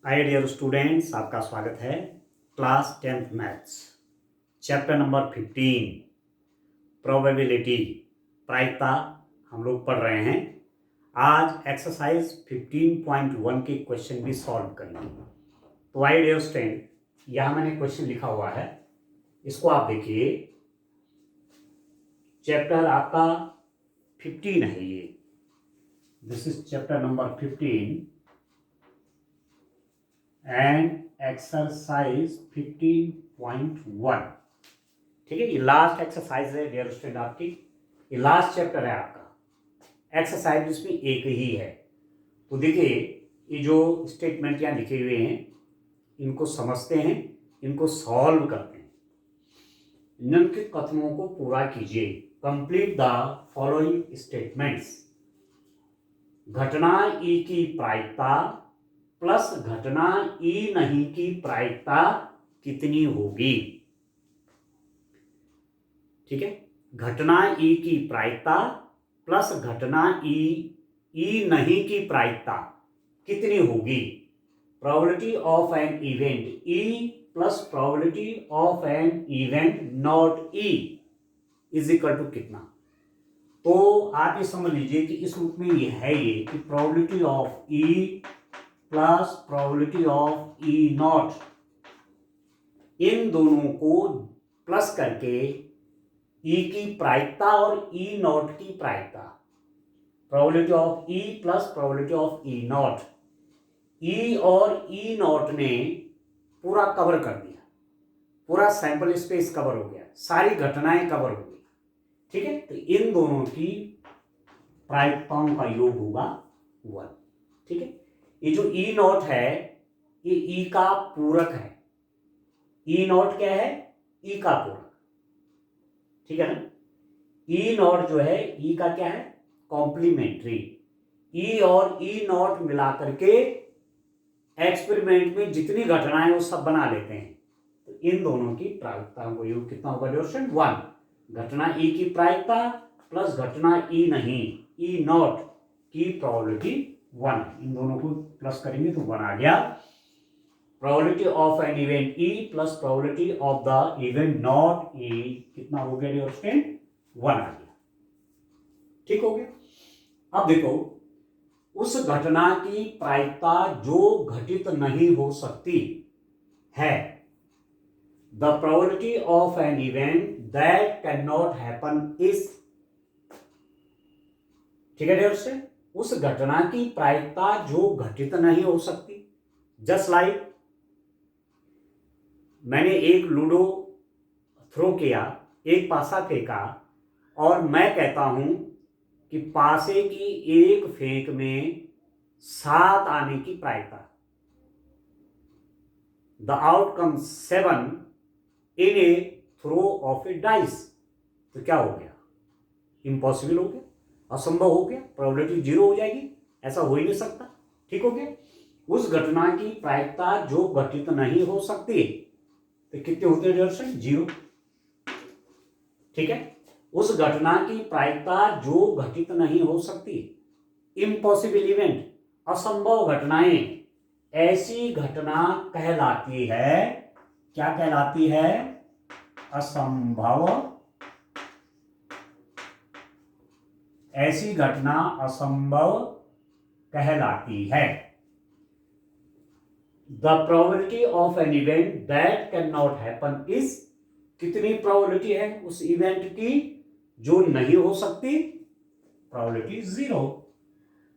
Hi dear students, आपका स्वागत है class 10th maths chapter number 15 probability प्रायिकता हम लोग पढ़ रहे हैं। आज एक्सरसाइज 15.1 के क्वेश्चन भी सॉल्व करेंगे। तो आइए डियर स्टूडेंट, यहाँ मैंने क्वेश्चन लिखा हुआ है, इसको आप देखिए। चैप्टर आपका 15 है ये, this is chapter number 15 and exercise 15.1। ठीक है, ये लास्ट एक्सरसाइज है डियर स्टूडेंट आपकी, ये लास्ट चैप्टर है आपका। एक्सरसाइज इसमें एक ही है। तो देखिए, ये जो स्टेटमेंट यहाँ लिखे हुए हैं इनको समझते हैं, इनको सॉल्व करते हैं। निम्न के कथनों को पूरा कीजिए। Complete the following statements. घटना ई की प्रायिकता प्लस घटना ई नहीं की प्रायिकता कितनी होगी। ठीक है, घटना ई की प्रायिकता प्लस घटना ई नहीं की प्रायिकता कितनी होगी। Probability of an event E plus probability of an event not E is equal to कितना। तो आप ये समझ लीजिए कि इस रूप में ये है ये कि probability of E plus probability of E not, इन दोनों को प्लस करके ई की प्रायिकता और ई नॉट की प्रायिकता, probability of E plus probability of E not. E और ई नॉट ने पूरा कवर कर दिया, पूरा सैंपल स्पेस कवर हो गया, सारी घटनाएं कवर हो गई। ठीक है, तो इन दोनों की प्रायिकताओं का योग होगा 1। ठीक है, ये जो ई नॉट है ये ई का पूरक है। ई नॉट क्या है? ई का पूरक। ठीक है ना। ई नॉट जो है ई का क्या है? कॉम्प्लीमेंट्री। ई और ई नॉट मिलाकर के एक्सपेरिमेंट में जितनी घटनाएं वो सब बना लेते हैं। तो इन दोनों की प्रायिकताओं को योग कितना होगा क्वेश्चन 1। घटना ई की प्रायिकता प्लस घटना ई नहीं, ई नॉट की प्रोबेबिलिटी 1। इन दोनों को प्लस करेंगे तो 1 आ गया। Probability of an event E plus probability of the event not E कितना हो गया डियर स्टूडेंट? 1 आ गया। ठीक हो गया। अब देखो, उस घटना की प्रायिकता जो घटित नहीं हो सकती है, the probability of an event that can not happen is. ठीक है डियर स्टूडेंट, उस घटना की प्रायिकता जो घटित नहीं हो सकती। जस्ट लाइक मैंने एक लूडो थ्रो किया, एक पासा फेंका और मैं कहता हूं कि पासे की एक फेंक में 7 आने की प्रायिकता, the outcome 7 in a throw of a dice. तो क्या हो गया? इम्पॉसिबल हो गया, असंभव हो गया, प्रोबेबिलिटी 0 हो जाएगी, ऐसा हो ही नहीं सकता। ठीक हो गया। उस घटना की प्रायिकता जो घटित नहीं हो सकती तो कितने होते हैं डियर? 0। ठीक है, उस घटना की प्रायिकता जो घटित नहीं हो सकती, इम्पॉसिबल इवेंट, असंभव घटनाएं, ऐसी घटना कहलाती है, क्या कहलाती है? असंभव। ऐसी घटना असंभव कहलाती है। The probability of an event that can not happen is, कितनी प्रोबेबिलिटी है उस इवेंट की जो नहीं हो सकती? Probability 0।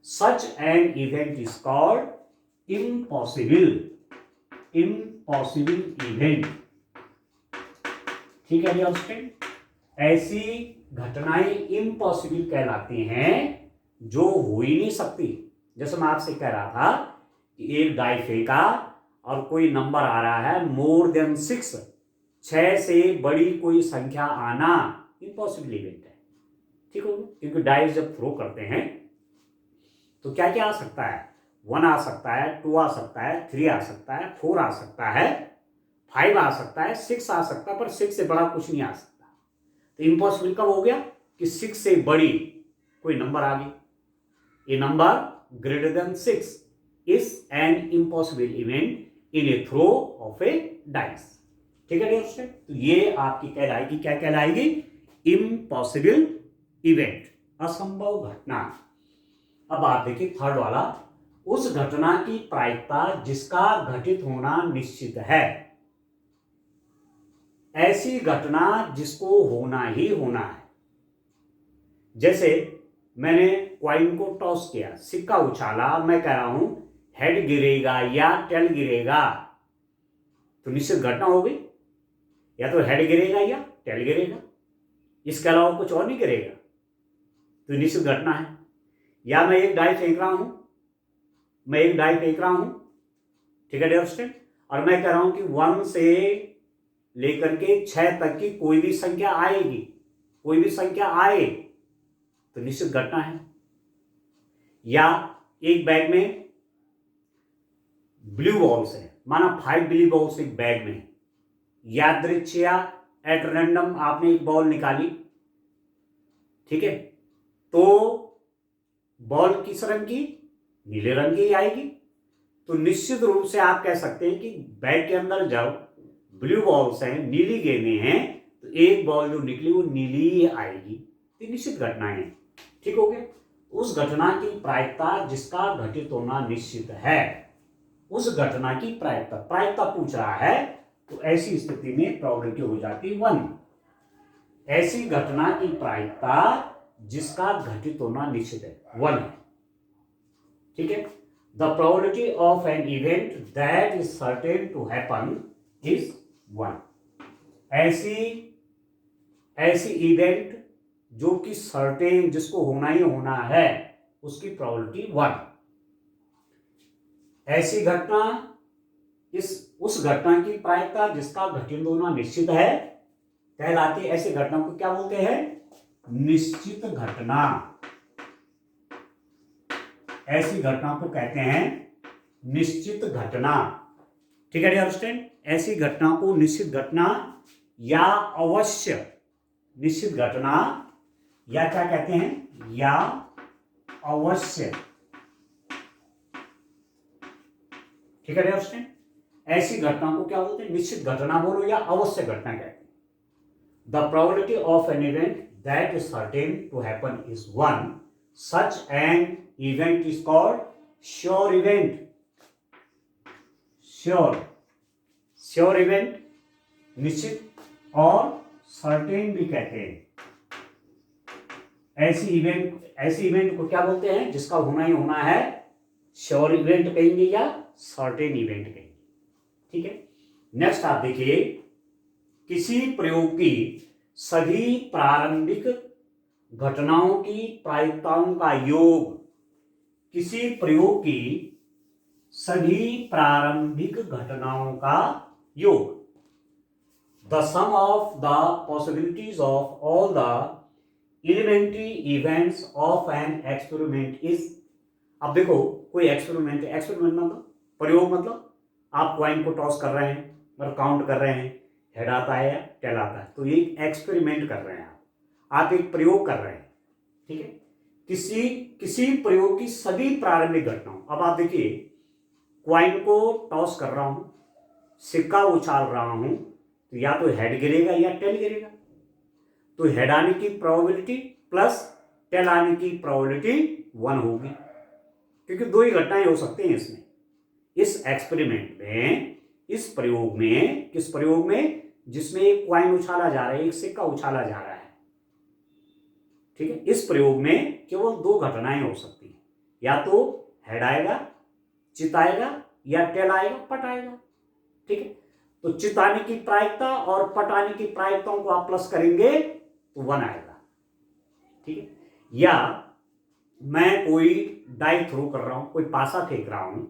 Such an event is called impossible, impossible event. ठीक है डियर स्टूडेंट, ऐसी घटनाएं इम्पॉसिबल कहलाती हैं जो हो ही नहीं सकती। जैसे मैं आपसे कह रहा था कि एक डाई फेंका और कोई नंबर आ रहा है मोर देन 6, 6 से बड़ी कोई संख्या आना इम्पॉसिबल इवेंट है। ठीक हो, क्योंकि डाइस जब थ्रो करते हैं तो क्या क्या आ सकता है? 1 आ सकता है, 2 आ सकता है, 3 आ सकता है, 4 आ सकता है, 5 आ सकता है, 6 आ सकता है, पर 6 से बड़ा कुछ नहीं आ सकता। तो इम्पॉसिबल कब हो गया? कि 6 से बड़ी कोई नंबर आ गई। ये number greater than 6 is an impossible event in a throw of a dice. ठीक है दोस्तों, तो ये आपकी कहलाएगी, क्या कहलाएगी? इम्पॉसिबल इवेंट, असंभव घटना। अब आप देखिए थर्ड वाला, उस घटना की प्रायिकता जिसका घटित होना निश्चित है। ऐसी घटना जिसको होना ही होना है। जैसे मैंने क्वाइन को टॉस किया, सिक्का उछाला, मैं कह रहा हूं हेड गिरेगा या टेल गिरेगा, तो निश्चित घटना हो गई। या तो हेड गिरेगा या टेल गिरेगा, इसके अलावा कुछ और नहीं गिरेगा, तो निश्चित घटना है। या मैं एक डाई फेंक रहा हूं, ठीक है डियर, और मैं कह रहा हूं कि 1 से लेकर के 6 तक की कोई भी संख्या आएगी, कोई भी संख्या आए तो निश्चित घटना है। या एक बैग में ब्लू बॉल्स है, माना 5 ब्लू बॉल्स एक बैग में, यादृच्छिया एट रैंडम आपने एक बॉल निकाली, ठीक है, तो बॉल किस रंग की? नीले रंग की आएगी। तो निश्चित रूप से आप कह सकते हैं कि बैग के अंदर जब ब्लू बॉल्स हैं, नीली गेंदें हैं, तो एक बॉल जो निकली वो नीली ही आएगी। तो निश्चित घटनाएं हैं। ठीक हो गया? उस घटना की प्रायिकता जिसका घटित होना निश्चित है, उस घटना की प्रायिकता पूछ रहा है, तो ऐसी स्थिति में प्रोबेबिलिटी हो जाती 1। ऐसी घटना की प्रायिकता जिसका घटित होना निश्चित है 1 है। ठीक है? The probability of an event that is certain to happen is 1। ऐसी इवेंट जो कि सर्टेन, जिसको होना ही होना है, उसकी प्रोबेबिलिटी 1। ऐसी घटना, उस घटना की प्रायिकता जिसका घटित होना निश्चित है कहलाती है। ऐसी घटना को क्या बोलते हैं? निश्चित घटना। ऐसी घटना को कहते हैं निश्चित घटना। ठीक है अंडरस्टैंड? ऐसी घटना को निश्चित घटना या अवश्य निश्चित घटना या क्या कहते हैं? या अवश्य। ठीक है अंडरस्टैंड? ऐसी घटना को क्या बोलते हैं? निश्चित घटना बोलो या अवश्य घटना कहते हैं। The probability of an event that is certain to happen is 1। Such an event is called sure event. Sure event निश्चित और सर्टेन भी कहते हैं। ऐसी इवेंट को क्या बोलते हैं? जिसका होना ही होना है, श्योर इवेंट कहेंगे या सर्टेन इवेंट कहेंगे। ठीक है? नेक्स्ट आप देखिए, किसी प्रयोग की सभी प्रारंभिक घटनाओं की प्रायिकताओं का योग। किसी प्रयोग की सभी प्रारंभिक घटनाओं का योग। The sum of the possibilities of all the elementary events of an experiment is. अब देखो, कोई एक्सपेरिमेंट मतलब प्रयोग, मतलब आप क्वाइन को टॉस कर रहे हैं, मतलब काउंट कर रहे हैं, हेड आता है या टेल आता है, तो ये एक्सपेरिमेंट कर रहे हैं आप एक प्रयोग कर रहे हैं। ठीक है? किसी प्रयोग की सभी प्रारंभिक घटनाओं। अब आप देखिए, क्वाइन को टॉस कर रहा हूं, सिक्का उछाल रहा हूं, तो या तो हेड गिरेगा या टेल गिरेगा। तो हेड आने की प्रोबेबिलिटी प्लस टेल आने की प्रोबेबिलिटी 1 होगी, क्योंकि 2 ही घटनाएं हो सकती हैं इसमें, इस एक्सपेरिमेंट में, किस प्रयोग में जिसमें एक क्वाइन उछाला जा रहा है, एक सिक्का उछाला जा रहा है। ठीक है? इस प्रयोग में केवल 2 घटनाएं हो सकती हैं, या तो हेड आएगा, चित आएगा, या टेल आएगा, पट आएगा। ठीक है? तो चित आने की प्रायिकता और पट आने की प्रायिकताओं को आप प्लस करेंगे तो 1 आएगा। ठीक है? या मैं कोई डाई थ्रो कर रहा हूं, कोई पासा फेंक रहा हूं,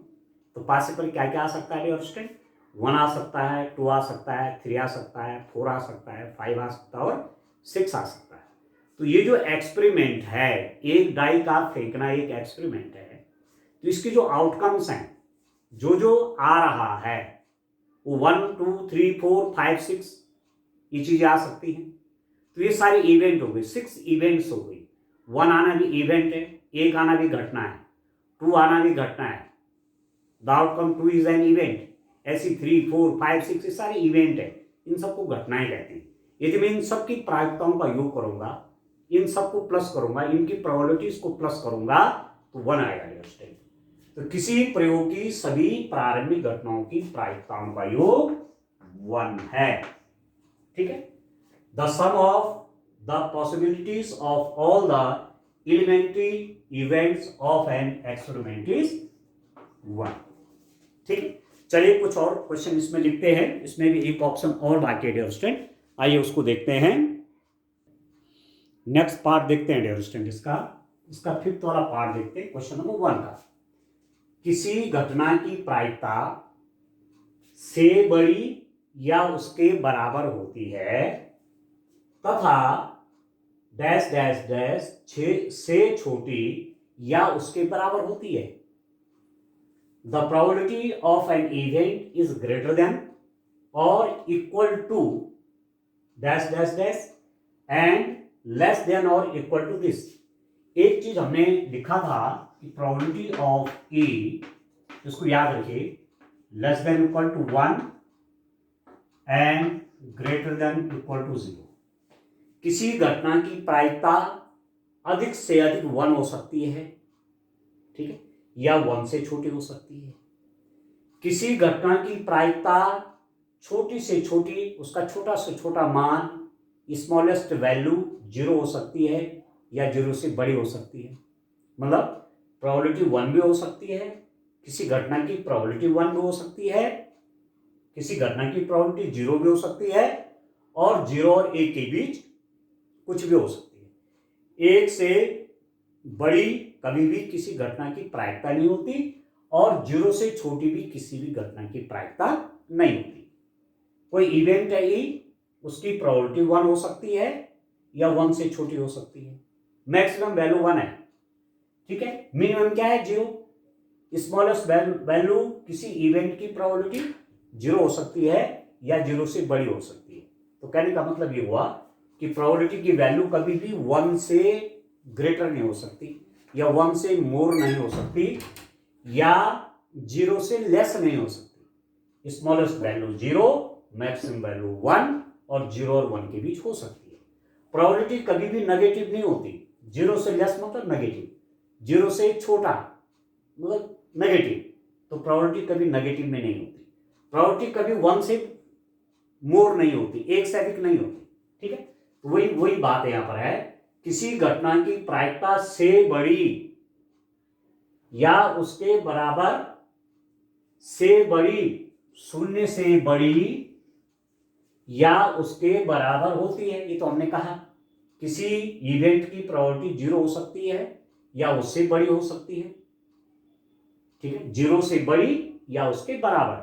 तो पासे पर क्या क्या आ सकता है अंडरस्टैंड? 1 आ सकता है, 2 आ सकता है, 3 आ सकता है, 4 आ सकता है, 5 आ सकता है और 6 आ सकता है। तो ये जो एक्सपेरिमेंट है, एक डाई का फेंकना एक एक्सपेरिमेंट है, तो इसकी जो आउटकम्स हैं, जो आ रहा है, वो 1, 2, 3, 4, 5, 6 ये चीजें आ सकती हैं। तो ये सारे इवेंट हो गए, 6 इवेंट्स हो गई। 1 आना भी इवेंट है, 1 आना भी घटना है, 2 आना भी घटना है, the outcome 2 is an event, ऐसी 3, 4, 5, 6 ये सारे इवेंट है, इन सबको घटनाएं कहते हैं। यदि मैं इन सब की प्रायिकताओं का योग करूंगा, इन सबको प्लस करूंगा, इनकी प्रोबेबिलिटीज को प्लस करूंगा तो 1 आएगा डियर स्टूडेंट। तो किसी प्रयोग की सभी प्रारंभिक घटनाओं की प्रायिकताओं का योग 1 है। ठीक है, the sum of the possibilities of all the elementary events of an experiment is 1। ठीक है, चलिए कुछ और क्वेश्चन इसमें लिखते हैं। इसमें भी एक ऑप्शन और बाकी है डियर स्टूडेंट, आइए उसको देखते हैं। नेक्स्ट पार्ट देखते हैं डियर स्टूडेंट, इसका फिफ्थ वाला पार्ट देखते हैं क्वेश्चन नंबर 1 का। किसी घटना की प्रायिकता से बड़ी या उसके बराबर होती है तथा डैश डैश डैश से छोटी या उसके बराबर होती है। The probability of an event is greater than or equal to dash dash dash and less than or equal to this। एक चीज हमने लिखा था कि probability of E, इसको याद रखिए, less than equal to 1 and greater than equal to 0। किसी घटना की प्रायिकता अधिक से अधिक 1 हो सकती है, ठीक है, या 1 से छोटी हो सकती है। किसी घटना की प्रायिकता छोटी से छोटी, उसका छोटा से छोटा मान, स्मॉलेस्ट वैल्यू 0 हो सकती है या 0 से बड़ी हो सकती है। मतलब प्रोबेबिलिटी 1 भी हो सकती है, किसी घटना की प्रोबेबिलिटी 1 भी हो सकती है, किसी घटना की प्रोबेबिलिटी 0 भी हो सकती है, और 0 और 1 के बीच कुछ भी हो सकती है। 1 से बड़ी कभी भी किसी घटना की प्रायिकता नहीं होती और 0 से छोटी भी किसी भी घटना की प्रायिकता नहीं होती। कोई इवेंट है ई, उसकी प्रोबेबिलिटी 1 हो सकती है या 1 से छोटी हो सकती है। मैक्सिमम वैल्यू 1 है, ठीक है, मिनिमम क्या है 0। स्मॉलेस्ट वैल्यू किसी इवेंट की प्रोबेबिलिटी 0 हो सकती है या 0 से बड़ी हो सकती है। तो कहने का मतलब ये हुआ कि प्रोबेबिलिटी की वैल्यू कभी भी 1 से ग्रेटर नहीं हो सकती या 1 से मोर नहीं हो सकती या 0 से लेस नहीं हो सकती। स्मॉलेस्ट वैल्यू 0, मैक्सिमम वैल्यू 1 और 0 और 1 के बीच हो सकती है। प्रोबेबिलिटी कभी भी नेगेटिव नहीं होती। 0 से लेस मतलब नेगेटिव, 0 से छोटा मतलब नेगेटिव, तो प्रोबेबिलिटी कभी नेगेटिव में नहीं होती। प्रोबेबिलिटी कभी 1 से मोर नहीं होती, 1 से अधिक नहीं होती। ठीक है, तो वही बात यहां पर है, किसी घटना की प्रायिकता से बड़ी या उसके बराबर से बड़ी, 0 से बड़ी या उसके बराबर होती है। ये तो हमने कहा, किसी इवेंट की प्रोबेबिलिटी 0 हो सकती है या उससे बड़ी हो सकती है। ठीक है, 0 से बड़ी या उसके बराबर,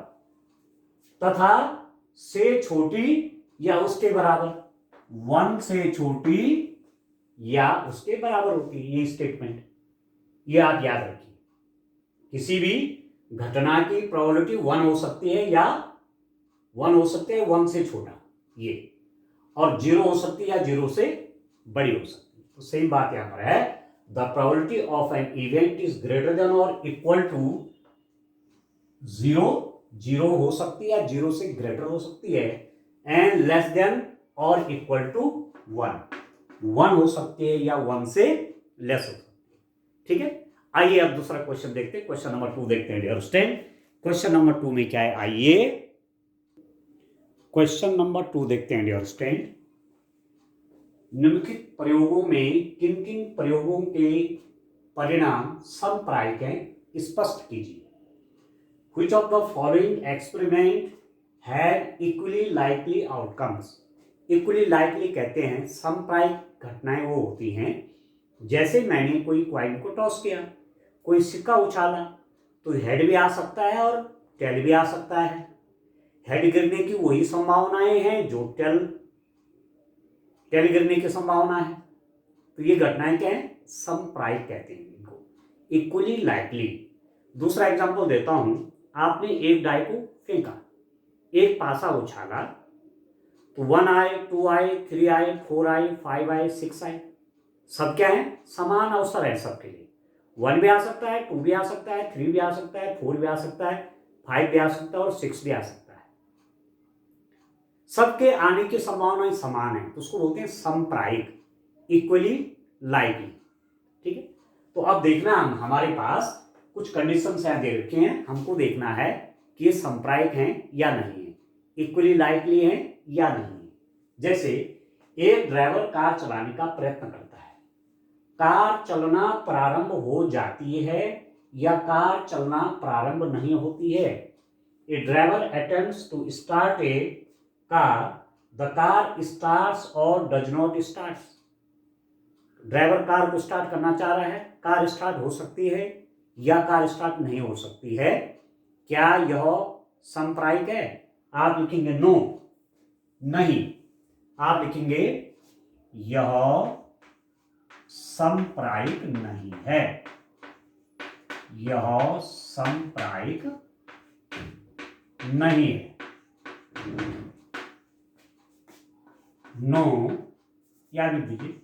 तथा से छोटी या उसके बराबर, 1 से छोटी या उसके बराबर होती है। ये स्टेटमेंट ये आप याद रखिए। किसी भी घटना की प्रोबेबिलिटी 1 हो सकती है या 1 हो सकती है 1 से छोटा ये, और 0 हो सकती है या 0 से बड़ी हो सकती है। तो सेम बात यहां पर है, the probability of an event is greater than और इक्वल टू 0, 0 हो सकती है, 0 से ग्रेटर हो सकती है, एंड लेस देन और इक्वल टू 1, 1 हो सकती है या 1 से लेस हो सकती है। ठीक है, आइए अब दूसरा क्वेश्चन देखते हैं। क्वेश्चन नंबर 2 देखते हैं डियर स्टूडेंट। क्वेश्चन नंबर 2 में क्या है, आइए क्वेश्चन नंबर 2 देखते हैं डियर स्टूडेंट। निम्नलिखित प्रयोगों में किन किन प्रयोगों के परिणाम समप्रायिक हैं, स्पष्ट कीजिए। Which of the following experiment had equally likely outcomes? Equally likely कहते हैं समप्रायिक घटनाएं वो होती हैं, जैसे मैंने कोई कॉइन को टॉस किया, कोई सिक्का उछाला, तो हेड भी आ सकता है और टेल भी आ सकता है। हेड गिरने की वही संभावनाएं हैं जो टेल गिरने की संभावना है। तो ये घटनाएं क्या है, समप्रायिक कहते हैं इनको, इक्वली लाइकली। दूसरा एग्जांपल देता हूं, आपने एक डाई को फेंका, एक पासा उछाला, तो 1 आए, 2 आए, 3 आए, 4 आए, 5 आए, 6 आए, सब क्या है, समान अवसर है सबके लिए। 1 भी आ सकता है, 2 भी आ सकता है, 3 भी आ सकता है, 4 भी आ सकता है, 5 भी आ सकता है और 6 भी आ सकता है। सबके आने की संभावनाएं समान है तो उसको बोलते हैं समप्रायिक, इक्वली लाइकली। ठीक है, तो अब देखना हमारे पास कुछ कंडीशंस यहाँ दे रखे हैं, हमको देखना है कि ये समप्रायिक हैं या नहीं है, इक्वली लाइकली हैं या नहीं है। जैसे एक ड्राइवर कार चलाने का प्रयत्न करता है, कार चलना प्रारंभ हो जाती है या कार चलना प्रारंभ नहीं होती है। A driver attempts to start a car, the car starts और does not start. Driver car को स्टार्ट करना चाह रहा है, कार स्टार्ट हो सकती है या कार स्टार्ट नहीं हो सकती है। क्या यह समप्रायिक है? आप लिखेंगे नो, नहीं। आप लिखेंगे यह समप्रायिक नहीं है, यह समप्रायिक नहीं है। नो या लिख दीजिए,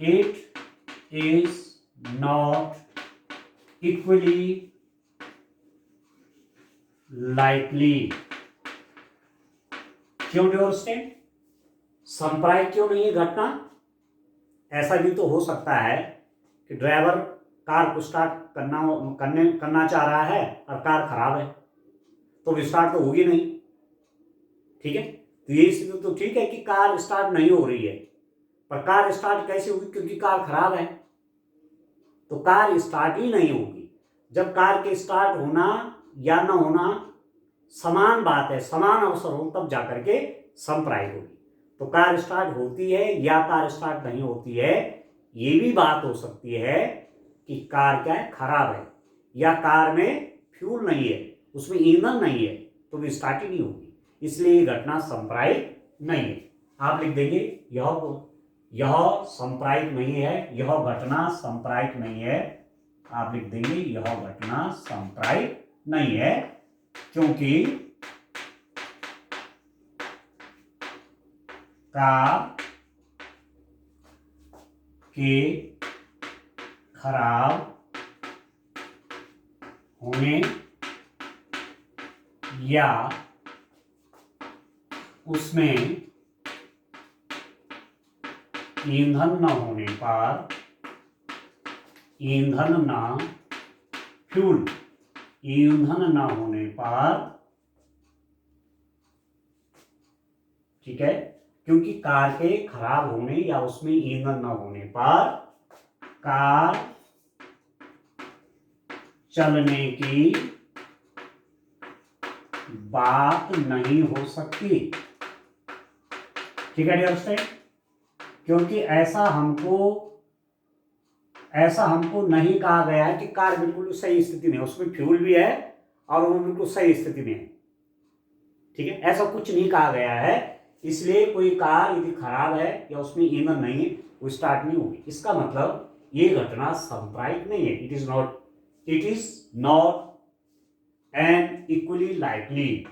it is not equally likely. क्यों डू अंडरस्टैंड? समप्रायिक क्यों नहीं है घटना? ऐसा भी तो हो सकता है कि ड्राइवर कार को स्टार्ट करना चाह रहा है और कार खराब है तो स्टार्ट तो होगी नहीं। ठीक है, तो ये स्थिति तो ठीक है कि कार स्टार्ट नहीं हो रही है, पर कार स्टार्ट कैसे होगी? क्योंकि कार खराब है, तो कार स्टार्ट ही नहीं होगी। जब कार के स्टार्ट होना या ना होना समान बात है, समान अवसर हो, तब जाकर के समप्रायिक होगी। तो कार स्टार्ट होती है या कार स्टार्ट नहीं होती है, ये भी बात हो सकती है कि कार क्या है, खराब है, या कार में फ्यूल नहीं है, उसमें ईंधन नहीं है, तो भी स्टार्ट ही नहीं होगी। इसलिए ये घटना समप्रायिक नहीं है। आप लिख देंगे यह समप्रायिक नहीं है, यह घटना समप्रायिक नहीं है। आप लिख देंगे यह घटना समप्रायिक नहीं है, क्योंकि कार के खराब होने या उसमें ईंधन न होने पर, ईंधन न होने पर, ठीक है, क्योंकि कार के खराब होने या उसमें ईंधन न होने पर कार चलने की बात नहीं हो सकती। ठीक है डियर स्टूडेंट, क्योंकि ऐसा हमको नहीं कहा गया है कि कार बिल्कुल सही स्थिति में है, उसमें फ्यूल भी है और वो बिल्कुल सही स्थिति में है। ठीक है, ऐसा कुछ नहीं कहा गया है। इसलिए कोई कार यदि खराब है या उसमें ईंधन नहीं है, वो स्टार्ट नहीं होगी। इसका मतलब ये घटना समप्रायिक नहीं है। It is not an equally likely.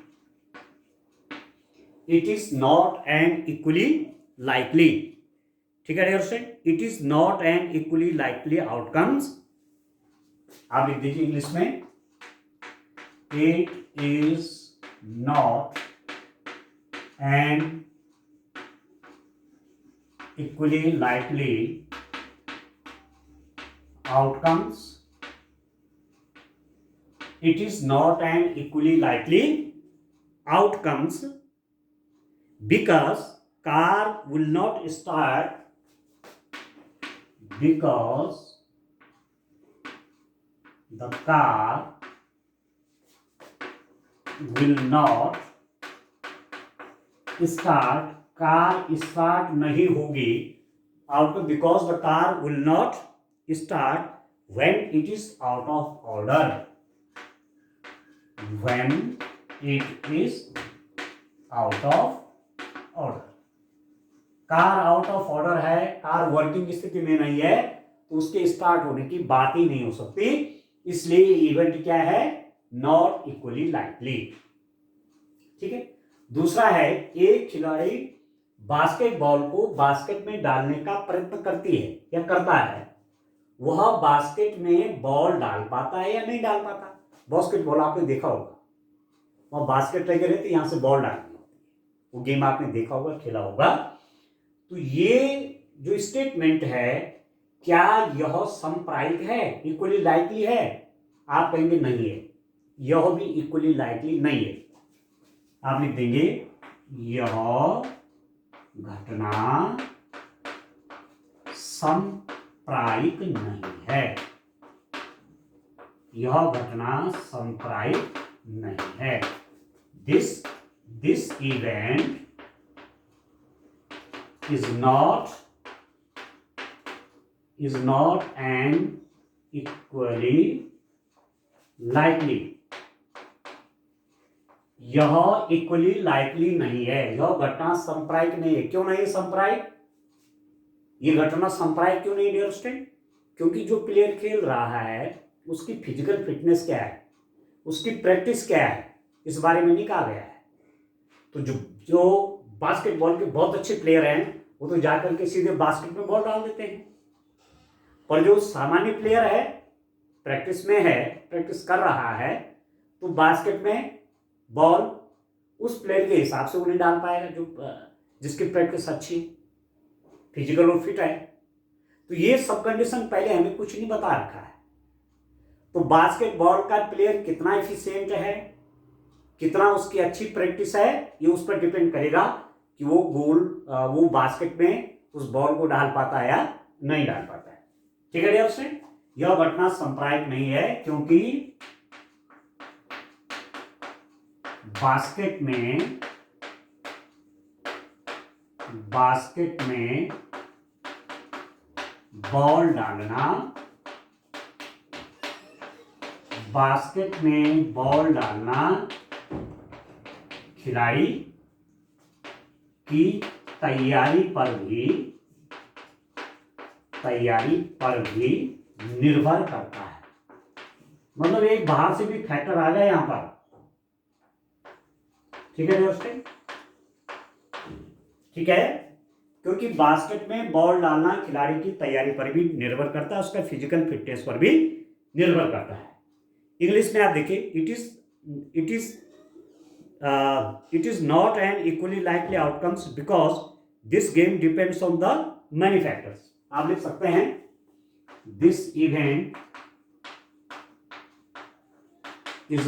It is not an equally likely. ठीक है dear student, it is not an equally likely outcomes. आप लिख दीजिए इंग्लिश में, it is not an equally likely outcomes. It is not an equally likely outcomes because car will not start, because the car will not start, car start नहीं होगी, out because the car will not start when it is out of order, when it is out of order. Car out of order है, car working स्थिति में नहीं है, तो उसके start होने की बात ही नहीं हो सकती। इसलिए इवेंट क्या है, नॉट इक्वली लाइकली। ठीक है, दूसरा है, एक खिलाड़ी बास्केटबॉल को बास्केट में डालने का प्रयत्न करती है या करता है, वह बास्केट में बॉल डाल पाता है या नहीं डाल पाता। बास्केटबॉल आपने देखा होगा, वह बास्केट लगे रहते, यहां से बॉल डालनी होती है, वो गेम आपने देखा होगा, खेला होगा। तो ये जो स्टेटमेंट है, क्या यह समप्रायिक है, इक्वली लाइकली है? आप कहेंगे नहीं है, यह भी इक्वली लाइकली नहीं है। आप लिख देंगे यह घटना समप्रायिक नहीं है, यह घटना समप्रायिक नहीं है। This event is not an equally likely, यह इक्वली लाइकली नहीं है, यह घटना संप्रायिक नहीं है। क्यों नहीं है संप्रायिक? ये घटना संप्रायिक क्यों नहीं डियर स्टूडेंट? क्योंकि जो प्लेयर खेल रहा है उसकी फिजिकल फिटनेस क्या है, उसकी प्रैक्टिस क्या है, इस बारे में नहीं कहा गया है। तो जो बास्केटबॉल के बहुत अच्छे प्लेयर हैं वो तो जाकर के सीधे बास्केट में बॉल डाल देते हैं, पर जो सामान्य प्लेयर है, प्रैक्टिस में है, प्रैक्टिस कर रहा है, तो बास्केट में बॉल उस प्लेयर के हिसाब से वो नहीं डाल पाएगा जो जिसकी प्रैक्टिस अच्छी, फिजिकल और फिट है। तो ये सब कंडीशन पहले हमें कुछ नहीं बता रखा है। तो बास्केटबॉल का प्लेयर कितना एफिशिएंट है, कितना उसकी अच्छी प्रैक्टिस है, ये उस पर डिपेंड करेगा कि वो बास्केट में उस बॉल को डाल पाता है या नहीं डाल पाता है। ठीक है डियर स्टूडेंट, यह घटना संप्रायिक नहीं है क्योंकि बास्केट में बॉल डालना, बास्केट में बॉल डालना खिलाड़ी की तैयारी पर भी निर्भर करता है। मतलब एक बाहर से भी फैक्टर आ गया यहां पर। ठीक है दोस्तों, ठीक है, क्योंकि बास्केट में बॉल डालना खिलाड़ी की तैयारी पर भी निर्भर करता है, उसका फिजिकल फिटनेस पर भी निर्भर करता है। इंग्लिश में आप देखिए, it is not an equally likely outcomes because this game depends on the many factors. आप लिख सकते हैं this event is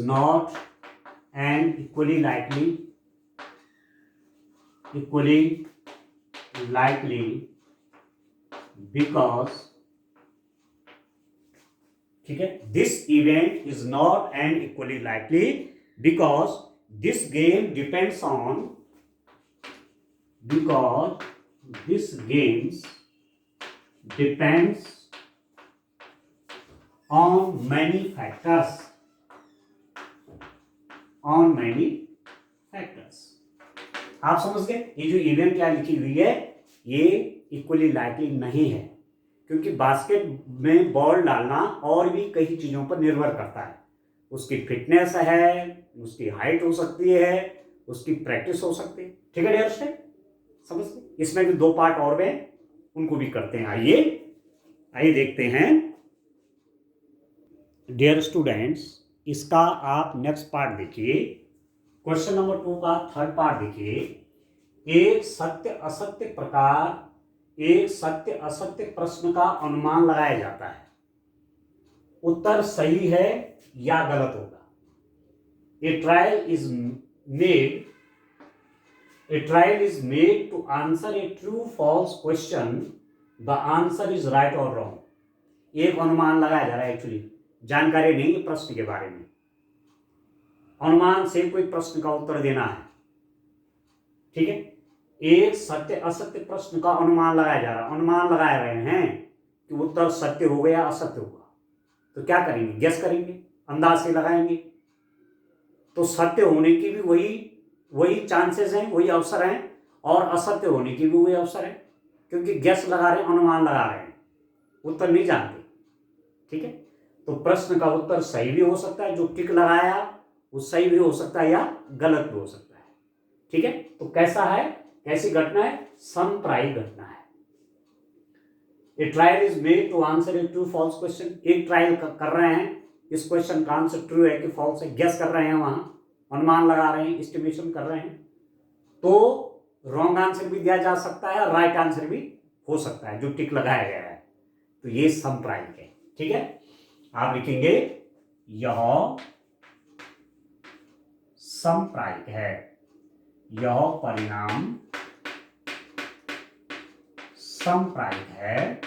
not an equally likely because, ठीक है, this event is not an equally likely because this game depends on, because this games depends on many factors, आप समझ गए? ये जो इवेंट क्या लिखी हुई है ये इक्वली लाइकली नहीं है, क्योंकि बास्केट में बॉल डालना और भी कई चीजों पर निर्भर करता है। उसकी फिटनेस है, उसकी हाइट हो सकती है, उसकी प्रैक्टिस हो सकती है। ठीक है डियर स्टूडेंट, समझ गए? इसमें भी दो पार्ट और में उनको भी करते हैं। आइए देखते हैं डियर स्टूडेंट्स, इसका आप नेक्स्ट पार्ट देखिए, क्वेश्चन नंबर 2 का थर्ड पार्ट देखिए। एक सत्य असत्य प्रश्न का अनुमान लगाया जाता है, उत्तर सही है या गलत होगा। A trial is made to answer a true false question, the answer is right और रॉन्ग। एक अनुमान लगाया जा रहा है, एक्चुअली जानकारी नहीं है प्रश्न के बारे में, अनुमान से कोई प्रश्न का उत्तर देना है। ठीक है, एक सत्य असत्य प्रश्न का अनुमान लगाया जा रहा है, अनुमान लगा रहे हैं कि उत्तर सत्य होगा या असत्य होगा। तो क्या करेंगे? गेस करेंगे, अंदाज से लगाएंगे। तो सत्य होने की भी वही चांसेस हैं, वही अवसर हैं, और असत्य होने की भी वही अवसर है, क्योंकि गेस लगा रहे हैं, अनुमान लगा रहे हैं, उत्तर नहीं जानते। ठीक है, तो प्रश्न का उत्तर सही भी हो सकता है, जो टिक लगाया वो सही भी हो सकता है या गलत भी हो सकता है। ठीक है, तो कैसा है, कैसी घटना है? समप्रायिक घटना है। A trial is made to answer a true false question, एक ट्रायल कर रहे हैं, इस क्वेश्चन का आंसर ट्रू है कि फॉल्स है, गेस कर रहे हैं, वहां अनुमान लगा रहे हैं, एस्टिमेशन कर रहे हैं, तो रॉन्ग आंसर भी दिया जा सकता है और राइट आंसर भी हो सकता है जो टिक लगाया गया है। तो ये संप्रायिक है। ठीक है, आप लिखेंगे यह संप्रायिक है, यह परिणाम संप्रायिक है,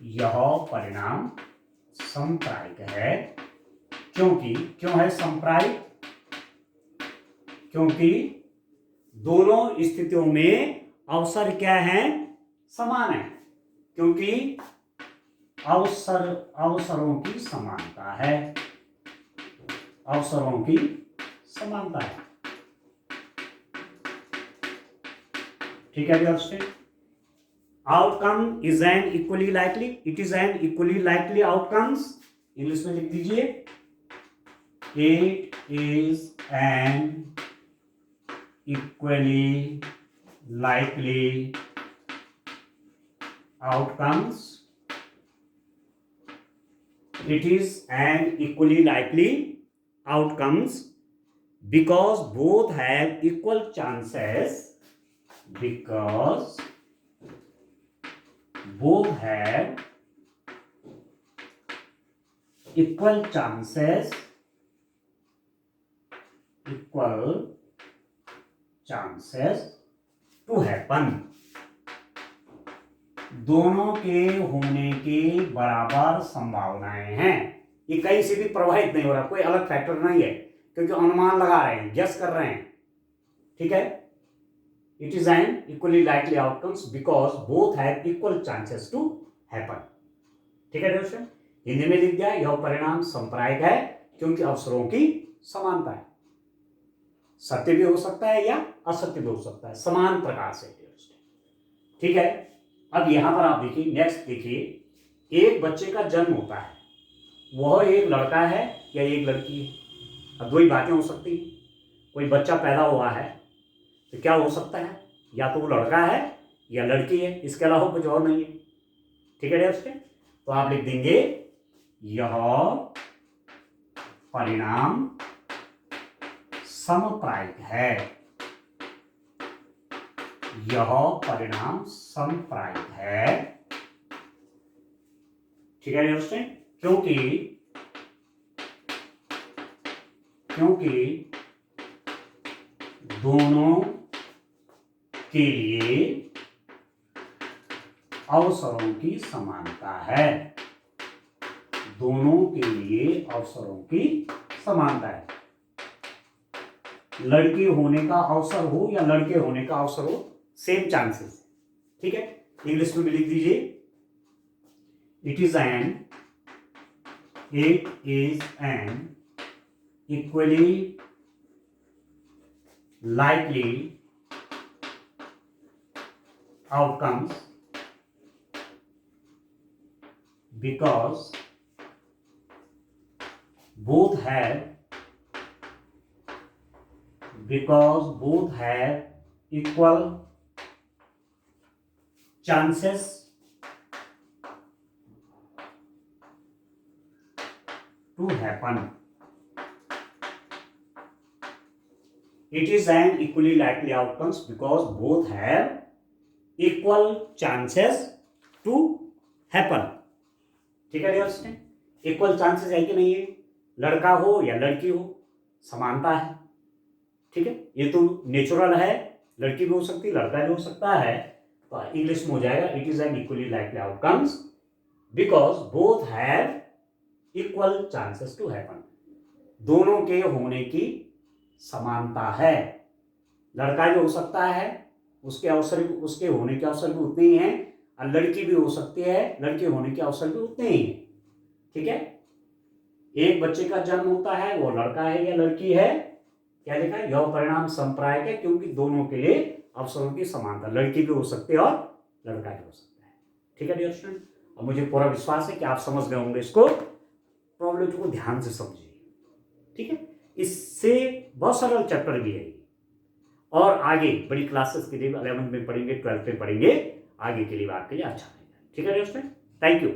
यह परिणाम संप्रायिक है। क्योंकि क्यों है संप्रायिक? क्योंकि दोनों स्थितियों में अवसर क्या है? समान है। क्योंकि अवसरों की समानता है, अवसरों की समानता है। ठीक है दोस्तों, outcome is an equally likely, it is an equally likely outcomes, English में लिख दीजिए, it is an equally likely outcomes, it is an equally likely outcomes because both have equal chances, because both have equal chances, equal chances to happen, दोनों के होने की बराबर संभावनाएं हैं। ये कहीं से भी प्रभावित नहीं हो रहा, कोई अलग फैक्टर नहीं है, क्योंकि अनुमान लगा रहे हैं, गेस कर रहे हैं। ठीक है, it is an equally likely outcomes because both have equal chances to happen. ठीक है दोस्तों, हिंदी में लिख दिया, यह परिणाम संप्रायिक है क्योंकि अवसरों की समानता है। सत्य भी हो सकता है या असत्य भी हो सकता है, समान प्रकार से। ठीक है, अब यहां पर आप देखिए, नेक्स्ट देखिए, एक बच्चे का जन्म होता है, वह एक लड़का है या एक लड़की है। अब दो ही बातें हो सकती हैं, कोई बच्चा पैदा हुआ है तो क्या हो सकता है, या तो वो लड़का है या लड़की है, इसके अलावा कुछ और नहीं है। ठीक है दोस्तों, तो आप लिख देंगे यह परिणाम समप्रायिक है, यह परिणाम समप्रायिक है। ठीक है दोस्तों, क्योंकि दोनों के लिए अवसरों की समानता है, दोनों के लिए अवसरों की समानता है। लड़की होने का अवसर हो या लड़के होने का अवसर हो, सेम चांसेस। ठीक है, इंग्लिश में भी लिख दीजिए, it is an equally likely outcomes because both have equal chances to happen. It is an equally likely outcomes because both have equal chances to happen. ठीक है दोस्तों, इक्वल चांसेस है कि नहीं है, लड़का हो या लड़की हो, समानता है। ठीक है, ये तो नेचुरल है, लड़की भी हो सकती है, लड़का भी हो सकता है। तो इंग्लिश में हो जाएगा, it is an equally likely outcomes because both have equal chances to happen, दोनों के होने की समानता है। लड़का भी हो सकता है, उसके होने के अवसर भी उतने ही हैं, और लड़की भी हो सकती है, लड़के होने के अवसर भी उतने ही हैं। ठीक है, एक बच्चे का जन्म होता है, वो लड़का है या लड़की है, क्या लिखा है, यह परिणाम संप्रायिक है क्योंकि दोनों के लिए अवसरों की समानता, लड़की भी हो सकती है और लड़का भी हो सकता है। ठीक है डियर स्टूडेंट, और मुझे पूरा विश्वास है कि आप समझ गए होंगे, इसको प्रॉब्लम को ध्यान से समझिए। ठीक है, इससे बहुत सरल चैप्टर भी है, और आगे बड़ी क्लासेस के लिए 11th में पढ़ेंगे, 12th में पढ़ेंगे, आगे के लिए आपके लिए अच्छा रहेगा। ठीक है दोस्तों, थैंक यू।